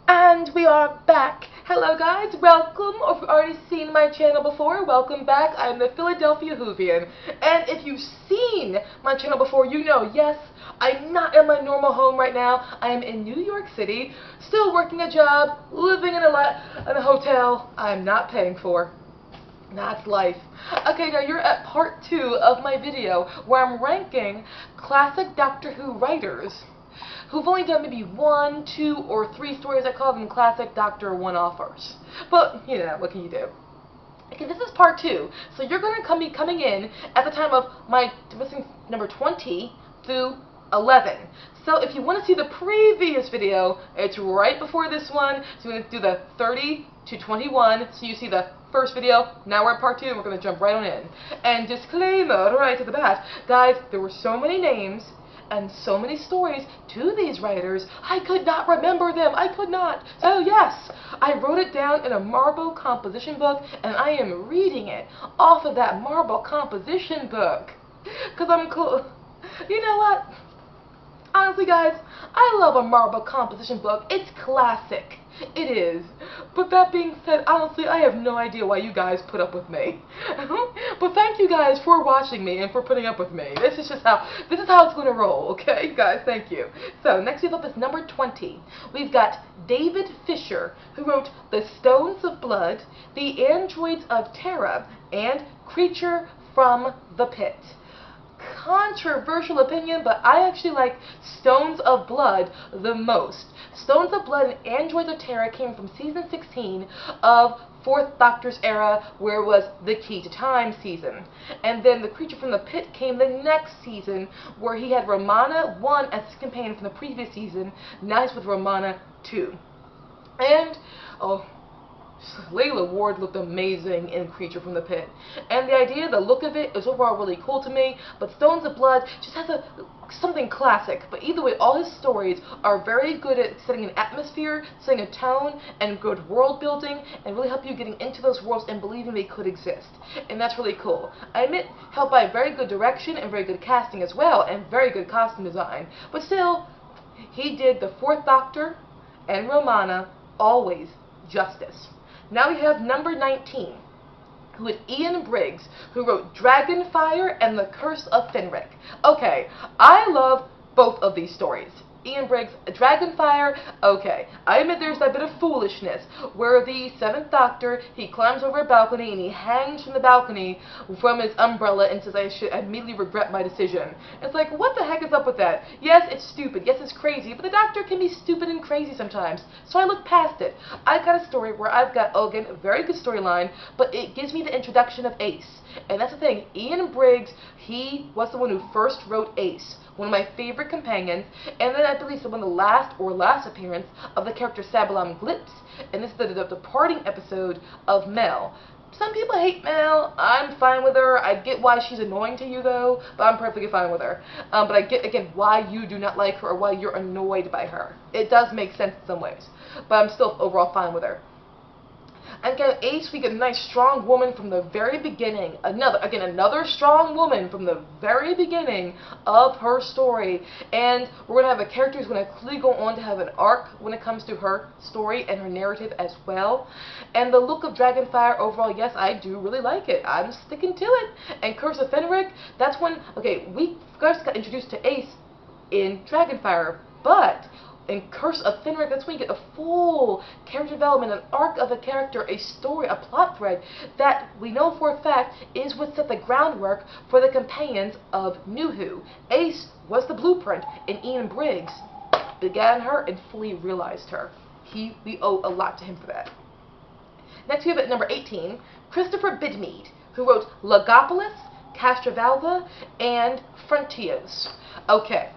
And we are back. Hello guys, welcome, or if you've already seen my channel before, welcome back. I'm the Philadelphia Whovian. And if you've seen my channel before, you know, yes, I'm not in my normal home right now. I am in New York City, still working a job, living in a hotel I'm not paying for. That's life. Okay, now you're at part 2 of my video where I'm ranking classic Doctor Who writers who've only done maybe 1, 2, or 3 stories. I call them classic Doctor one-offers. But, you know, what can you do? Okay, this is part 2. So you're going to be coming in at the time of my missing number 20 through 11. So if you want to see the previous video, it's right before this one. So we're going to do the 30 to 21. So you see the first video. Now we're at part 2 and we're going to jump right on in. And disclaimer right at the bat, guys, there were so many names and so many stories to these writers, I could not remember them. I could not. So yes, I wrote it down in a marble composition book, and I am reading it off of that marble composition book. Because I'm cool. You know what? Honestly, guys, I love a marble composition book. It's classic. It is. But that being said, honestly, I have no idea why you guys put up with me. But thank you guys for watching me and for putting up with me. This is how it's going to roll, okay? Guys, thank you. So, next up is number 20. We've got David Fisher, who wrote The Stones of Blood, The Androids of Terra, and Creature from the Pit. Controversial opinion, but I actually like Stones of Blood the most. Stones of Blood and Androids of Terror came from season 16 of 4th Doctor's era, where it was the Key to Time season. And then the Creature from the Pit came the next season, where he had Romana 1 as his companion from the previous season. Now he's with Romana 2. And, oh, Layla Ward looked amazing in Creature from the Pit. And the idea, the look of it is overall really cool to me, but Stones of Blood just has something classic. But either way, all his stories are very good at setting an atmosphere, setting a tone, and good world building, and really help you getting into those worlds and believing they could exist. And that's really cool. I admit, helped by very good direction and very good casting as well, and very good costume design. But still, he did the 4th Doctor and Romana always justice. Now we have number 19, who is Ian Briggs, who wrote Dragonfire and the Curse of Fenric. Okay, I love both of these stories. Ian Briggs, Dragonfire, okay. I admit there's that bit of foolishness where the 7th Doctor, he climbs over a balcony and he hangs from the balcony from his umbrella and says, I should immediately regret my decision. It's like, what the heck is up with that? Yes, it's stupid. Yes, it's crazy. But the Doctor can be stupid and crazy sometimes. So I look past it. I've got a story where I've got, oh, again, a very good storyline, but it gives me the introduction of Ace. And that's the thing. Ian Briggs, he was the one who first wrote Ace, one of my favorite companions, and then I believe it's one of the last appearance of the character Sabalam Glips, and this is the departing episode of Mel. Some people hate Mel. I'm fine with her. I get why she's annoying to you, though, but I'm perfectly fine with her. But I get, again, why you do not like her or why you're annoyed by her. It does make sense in some ways, but I'm still overall fine with her. And again, Ace, we get a nice strong woman from the very beginning. Another strong woman from the very beginning of her story. And we're going to have a character who's going to clearly go on to have an arc when it comes to her story and her narrative as well. And the look of Dragonfire overall, yes, I do really like it. I'm sticking to it. And Curse of Fenric, that's when, okay, we first got introduced to Ace in Dragonfire, but in Curse of Fenric, that's when you get a full character development, an arc of a character, a story, a plot thread that we know for a fact is what set the groundwork for the companions of New Who. Ace was the blueprint, and Ian Briggs began her and fully realized her. We owe a lot to him for that. Next we have at number 18, Christopher Bidmead, who wrote Logopolis, Castrovalva, and Frontios. Okay.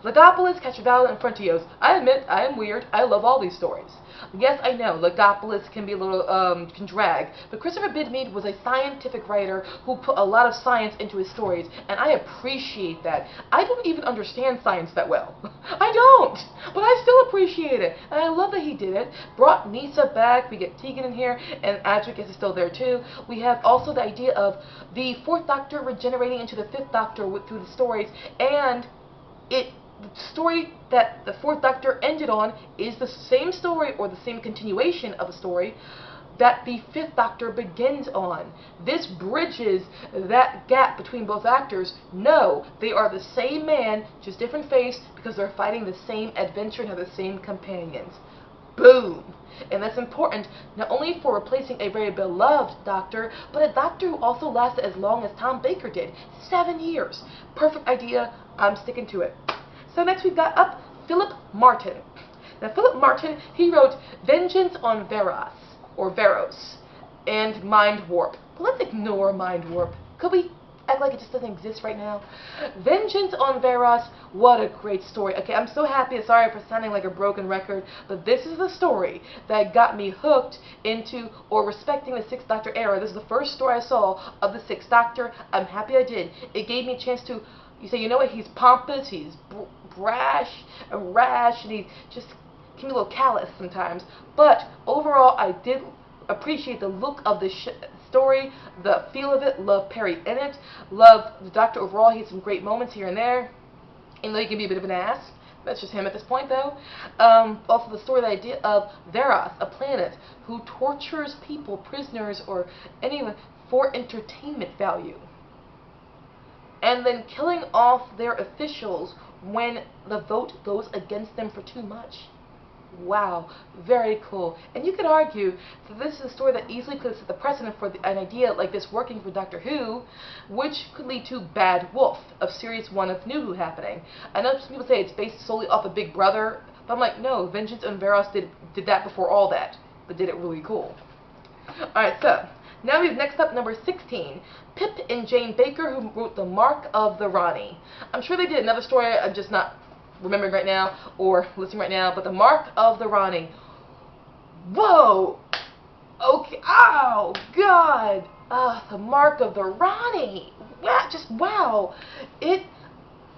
Logopolis, Castrovalva, and Frontios. I admit, I am weird. I love all these stories. Yes, I know, Logopolis can be a little, can drag, but Christopher Bidmead was a scientific writer who put a lot of science into his stories, and I appreciate that. I don't even understand science that well. I don't! But I still appreciate it, and I love that he did it. Brought Nisa back, we get Tegan in here, and Adric is still there too. We have also the idea of the 4th Doctor regenerating into the 5th Doctor through the stories, and it the story that the Fourth Doctor ended on is the same story or the same continuation of a story that the Fifth Doctor begins on. This bridges that gap between both actors. No, they are the same man, just different face, because they're fighting the same adventure and have the same companions. Boom! And that's important not only for replacing a very beloved Doctor, but a Doctor who also lasted as long as Tom Baker did. 7 years. Perfect idea. I'm sticking to it. So next we've got up Phillip Martin. Now Phillip Martin, he wrote Vengeance on Veros, or Veros, and Mind Warp. But let's ignore Mind Warp. Could we act like it just doesn't exist right now? Vengeance on Veros, what a great story. Okay, I'm so happy. Sorry for sounding like a broken record, but this is the story that got me hooked into or respecting the Sixth Doctor era. This is the first story I saw of the Sixth Doctor. I'm happy I did. It gave me a chance to, you say, you know what, he's pompous, he's brash and rash, and he just can be a little callous sometimes. But overall, I did appreciate the look of the story, the feel of it, love Parry in it, love the Doctor overall. He had some great moments here and there, even though he can be a bit of an ass. That's just him at this point, though. Also, the story, the idea of Veros, a planet who tortures people, prisoners, or anyone for entertainment value, and then killing off their officials when the vote goes against them for too much. Wow, very cool. And you could argue that this is a story that easily could set the precedent for an idea like this working for Doctor Who, which could lead to Bad Wolf of Series 1 of New Who happening. I know some people say it's based solely off of Big Brother, but I'm like, no, Vengeance on Veros did that before all that, but did it really cool. Alright, so now we have next up number 16, Pip and Jane Baker, who wrote The Mark of the Rani. I'm sure they did another story, I'm just not remembering right now or listening right now, but The Mark of the Rani. Whoa! Okay, oh God! The Mark of the Rani. Wow, just wow.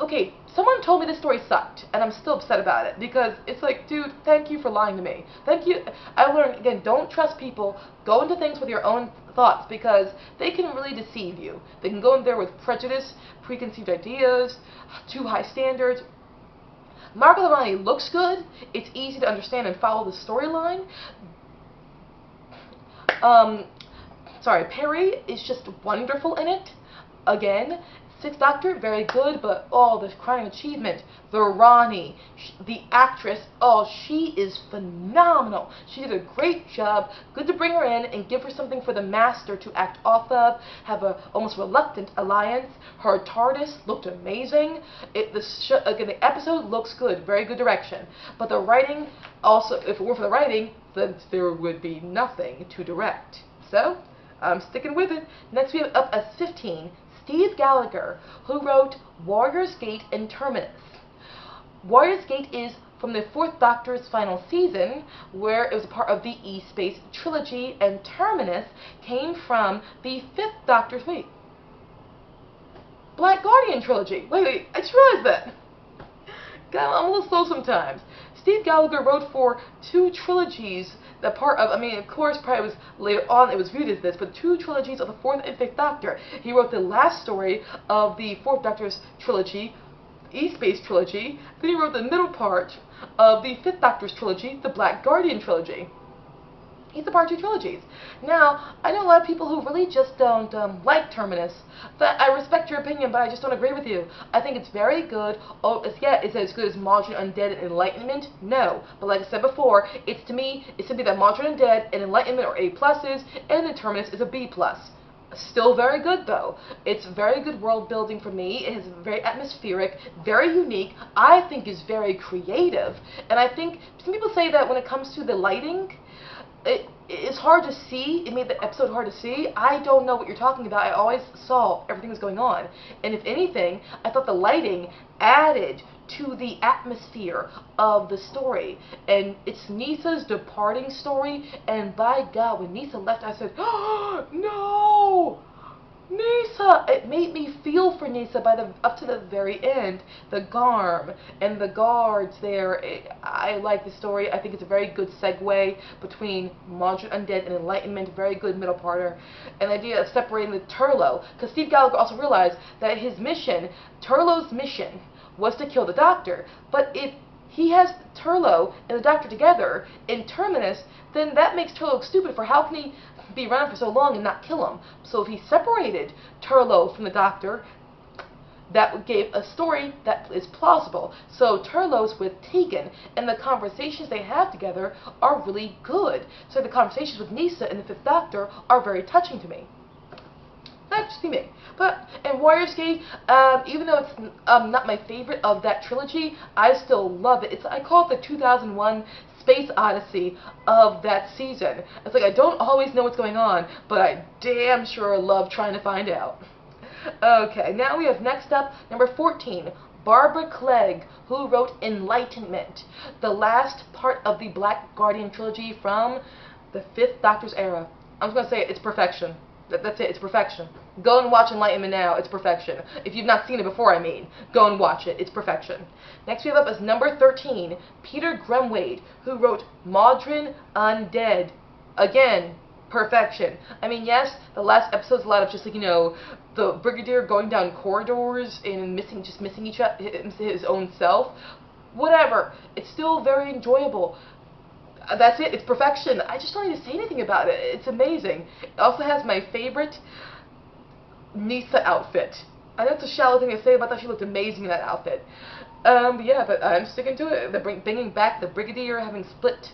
Okay, someone told me this story sucked, and I'm still upset about it, because it's like, dude, thank you for lying to me. Thank you. I learned, again, don't trust people. Go into things with your own thoughts, because they can really deceive you. They can go in there with prejudice, preconceived ideas, too high standards. Mark of the Rani looks good. It's easy to understand and follow the storyline. Parry is just wonderful in it. Again, Sixth Doctor, very good, but oh, the crowning achievement, the Rani, the actress, oh, she is phenomenal. She did a great job. Good to bring her in and give her something for the Master to act off of, have a almost reluctant alliance. Her TARDIS looked amazing. Again, the episode looks good, very good direction. But the writing, also, if it weren't for the writing, then there would be nothing to direct. So, I'm sticking with it. Next we have up as 15, Steve Gallagher, who wrote Warrior's Gate and Terminus. Warrior's Gate is from the Fourth Doctor's final season, where it was a part of the E-Space trilogy, and Terminus came from the Fifth Doctor's, Black Guardian trilogy. Wait, I just realized that. God, I'm a little slow sometimes. Steve Gallagher wrote for 2 trilogies, the part of, of course, probably was later on, it was viewed as this, but 2 trilogies of the Fourth and Fifth Doctor. He wrote the last story of the Fourth Doctor's trilogy, E-Space trilogy, then he wrote the middle part of the Fifth Doctor's trilogy, the Black Guardian trilogy. He's a part of 2 trilogies. Now, I know a lot of people who really just don't like Terminus. But I respect your opinion, but I just don't agree with you. I think it's very good. Oh, is it as good as Modern Undead and Enlightenment? No. But like I said before, to me, it's simply that Modern Undead and Enlightenment are A+, and then Terminus is a B+. Still very good, though. It's very good world building for me. It is very atmospheric, very unique. I think is very creative. And I think some people say that when it comes to the lighting, it's hard to see. It made the episode hard to see. I don't know what you're talking about. I always saw everything was going on. And if anything, I thought the lighting added to the atmosphere of the story. And it's Nisa's departing story. And by God, when Nisa left, I said, oh, no! Nisa! It made me feel for Nisa up to the very end. The Garm and the guards there. I like the story. I think it's a very good segue between Modern Undead and Enlightenment. Very good middle parter. And the idea of separating the Turlo. Because Steve Gallagher also realized that his mission, Turlo's mission, was to kill the Doctor. But if he has Turlough and the Doctor together in Terminus, then that makes Turlough look stupid, for how can he be around for so long and not kill him? So if he separated Turlough from the Doctor, that gave a story that is plausible. So Turlough's with Tegan, and the conversations they have together are really good. So the conversations with Nyssa and the Fifth Doctor are very touching to me. That's just me. But in Warrior's Gate, even though it's not my favorite of that trilogy, I still love it. I call it the 2001 Space Odyssey of that season. It's like I don't always know what's going on, but I damn sure love trying to find out. Okay, now we have next up, number 14, Barbara Clegg, who wrote Enlightenment, the last part of the Black Guardian trilogy from the Fifth Doctor's era. I'm just going to say it, it's perfection. That's it, it's perfection. Go and watch Enlightenment now, it's perfection. If you've not seen it before, I mean, go and watch it, it's perfection. Next we have up as number 13, Peter Gremwade, who wrote Modern Undead. Again, perfection. I mean, yes, the last episode's a lot of just like, you know, the Brigadier going down corridors and missing his own self. Whatever. It's still very enjoyable. That's it. It's perfection. I just don't need to say anything about it. It's amazing. It also has my favorite Nyssa outfit. I know it's a shallow thing to say, but I thought she looked amazing in that outfit. Yeah, but I'm sticking to it. They're bringing back the Brigadier having split,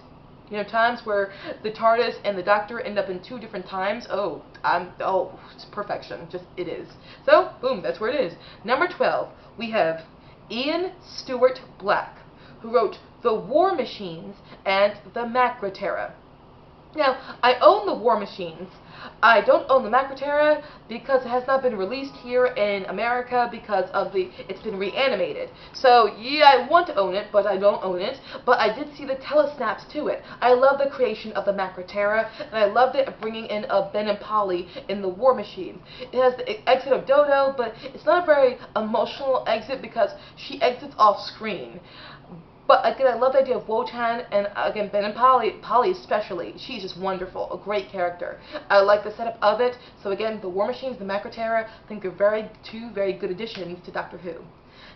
you know, times where the TARDIS and the Doctor end up in 2 different times. Oh, it's perfection. Just, it is. So, boom, that's where it is. Number 12, we have Ian Stewart Black, who wrote The War Machines and the Macroterra. Now, I own the War Machines. I don't own the Macroterra because it has not been released here in America because of it's been reanimated. So, yeah, I want to own it, but I don't own it. But I did see the telesnaps to it. I love the creation of the Macroterra, and I loved it bringing in Ben and Polly in the War Machines. It has the exit of Dodo, but it's not a very emotional exit because she exits off screen. But again, I love the idea of Wotan, and again, Ben and Polly especially. She's just wonderful, a great character. I like the setup of it. So again, the War Machines, the Macroterra, I think are two very good additions to Doctor Who.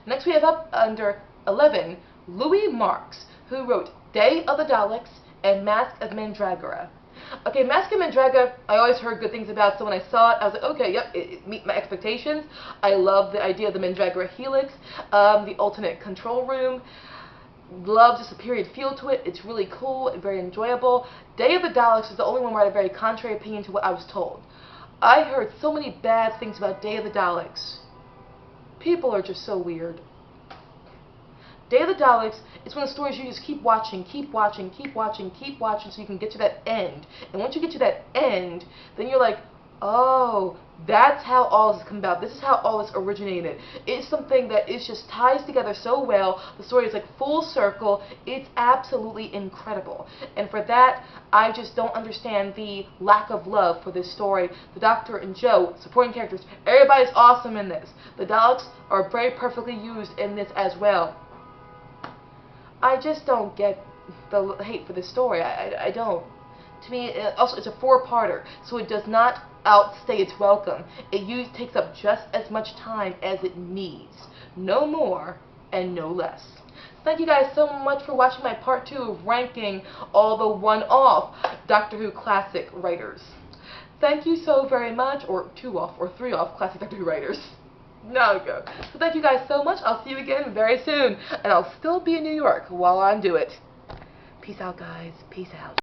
Next we have up under 11, Louis Marks, who wrote Day of the Daleks and Mask of Mandragora. Okay, Mask of Mandragora, I always heard good things about, so when I saw it, I was like, okay, yep, it meet my expectations. I love the idea of the Mandragora Helix, the alternate control room. Love just a period feel to it. It's really cool and very enjoyable. Day of the Daleks is the only one where I had a very contrary opinion to what I was told. I heard so many bad things about Day of the Daleks. People are just so weird. Day of the Daleks is one of the stories you just keep watching, keep watching, keep watching, keep watching so you can get to that end. And once you get to that end, then you're like, oh, that's how all this has come about. This is how all this originated. It's something that just ties together so well. The story is like full circle. It's absolutely incredible. And for that, I just don't understand the lack of love for this story. The Doctor and Jo, supporting characters, everybody's awesome in this. The Daleks are very perfectly used in this as well. I just don't get the hate for this story. I don't. To me, also, it's a 4-parter, so it does not outstay its welcome. It takes up just as much time as it needs. No more and no less. Thank you guys so much for watching my part 2 of ranking all the one-off Doctor Who classic writers. Thank you so very much, or 2-off, or 3-off classic Doctor Who writers. Now we go. So thank you guys so much. I'll see you again very soon, and I'll still be in New York while I do it. Peace out, guys. Peace out.